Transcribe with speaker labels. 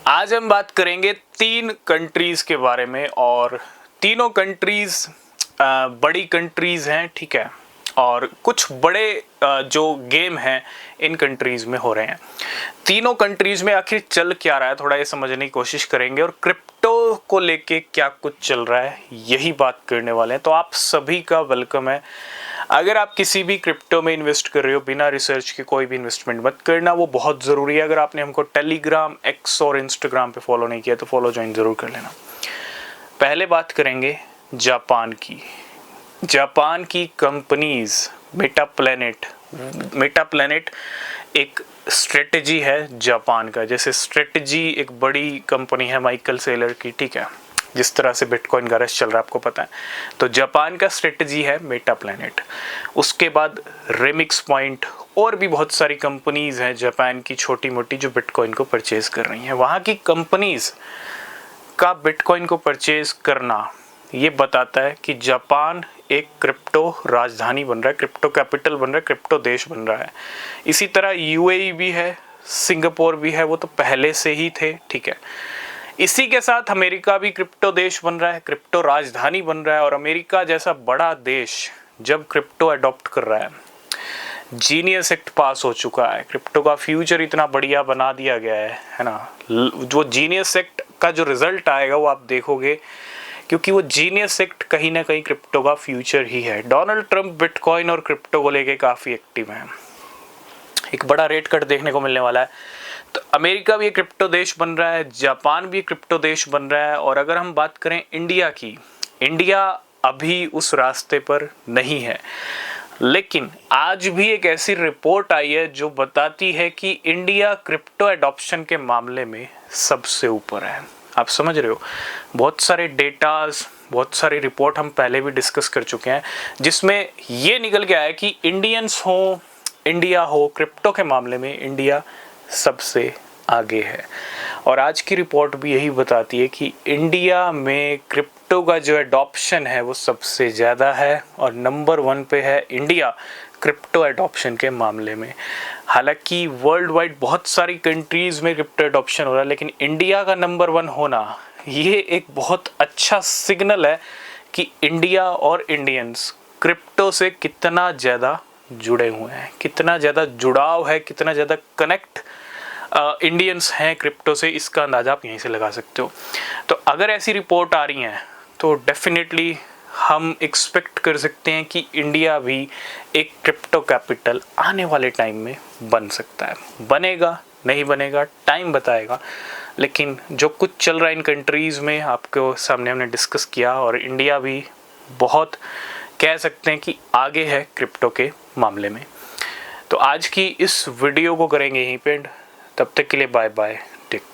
Speaker 1: आज हम बात करेंगे 3 कंट्रीज के बारे में और तीनों कंट्रीज बड़ी कंट्रीज हैं, ठीक है। और कुछ बड़े जो गेम हैं इन कंट्रीज में हो रहे हैं। तीनों कंट्रीज में आखिर चल क्या रहा है थोड़ा ये समझने की कोशिश करेंगे और क्रिप्टो को लेके क्या कुछ चल रहा है यही बात करने वाले हैं। तो आप सभी का वेलकम है। अगर आप किसी भी क्रिप्टो में इन्वेस्ट कर रहे हो, बिना रिसर्च के कोई भी इन्वेस्टमेंट मत करना, वो बहुत ज़रूरी है। अगर आपने हमको टेलीग्राम, एक्स और इंस्टाग्राम पे फॉलो नहीं किया तो फॉलो ज्वाइन ज़रूर कर लेना। पहले बात करेंगे जापान की। जापान की कंपनीज मेटाप्लैनेट एक स्ट्रेटजी है जापान का। जैसे स्ट्रेटजी एक बड़ी कंपनी है माइकल सेलर की, ठीक है, जिस तरह से बिटकॉइन का रश चल रहा है आपको पता है। तो जापान का स्ट्रेटजी है मेटाप्लैनेट। उसके बाद रेमिक्स पॉइंट और भी बहुत सारी कंपनीज हैं जापान की छोटी मोटी जो बिटकॉइन को परचेज कर रही हैं। वहाँ की कंपनीज का बिटकॉइन को परचेज करना ये बताता है कि जापान एक क्रिप्टो राजधानी बन रहा है, क्रिप्टो कैपिटल बन रहा है, क्रिप्टो देश बन रहा है। इसी तरह यूएई भी है, सिंगापुर भी है, वो तो पहले से ही थे, ठीक है। इसी के साथ अमेरिका भी क्रिप्टो देश बन रहा है, क्रिप्टो राजधानी बन रहा है। और अमेरिका जैसा बड़ा देश जब क्रिप्टो अडॉप्ट कर रहा है, जीनियस एक्ट पास हो चुका है, क्रिप्टो का फ्यूचर इतना बढ़िया बना दिया गया है ना। जो जीनियस एक्ट का जो रिजल्ट आएगा वो आप देखोगे, क्योंकि वो जीनियस एक्ट कहीं ना कहीं क्रिप्टो का फ्यूचर ही है। डोनाल्ड ट्रंप बिटकॉइन और क्रिप्टो को लेके काफ़ी एक्टिव हैं। एक बड़ा रेट कट देखने को मिलने वाला है। तो अमेरिका भी एक क्रिप्टो देश बन रहा है, जापान भी एक क्रिप्टो देश बन रहा है। और अगर हम बात करें इंडिया की, इंडिया अभी उस रास्ते पर नहीं है, लेकिन आज भी एक ऐसी रिपोर्ट आई है जो बताती है कि इंडिया क्रिप्टो एडॉप्शन के मामले में सबसे ऊपर है। आप समझ रहे हो, बहुत सारे डेटास, बहुत सारी रिपोर्ट हम पहले भी डिस्कस कर चुके हैं, जिसमें ये निकल के आया कि इंडिया हो क्रिप्टो के मामले में इंडिया सबसे आगे है। और आज की रिपोर्ट भी यही बताती है कि इंडिया में क्रिप्टो का जो एडॉप्शन है वो सबसे ज़्यादा है और नंबर 1 पे है इंडिया क्रिप्टो एडॉप्शन के मामले में। हालांकि वर्ल्ड वाइड बहुत सारी कंट्रीज़ में क्रिप्टो एडॉप्शन हो रहा है, लेकिन इंडिया का नंबर 1 होना ये एक बहुत अच्छा सिग्नल है कि इंडिया और इंडियंस क्रिप्टो से कितना ज़्यादा जुड़े हुए हैं, कितना ज़्यादा जुड़ाव है, कितना ज़्यादा कनेक्ट इंडियंस हैं क्रिप्टो से। इसका अंदाज़ा आप यहीं से लगा सकते हो। तो अगर ऐसी रिपोर्ट आ रही हैं तो डेफिनेटली हम एक्सपेक्ट कर सकते हैं कि इंडिया भी एक क्रिप्टो कैपिटल आने वाले टाइम में बन सकता है। बनेगा नहीं बनेगा टाइम बताएगा, लेकिन जो कुछ चल रहा है इन कंट्रीज़ में आपके सामने हमने डिस्कस किया। और इंडिया भी बहुत कह सकते हैं कि आगे है क्रिप्टो के मामले में। तो आज की इस वीडियो को करेंगे यहीं पे। तब तक के लिए बाय बाय, टेक केयर।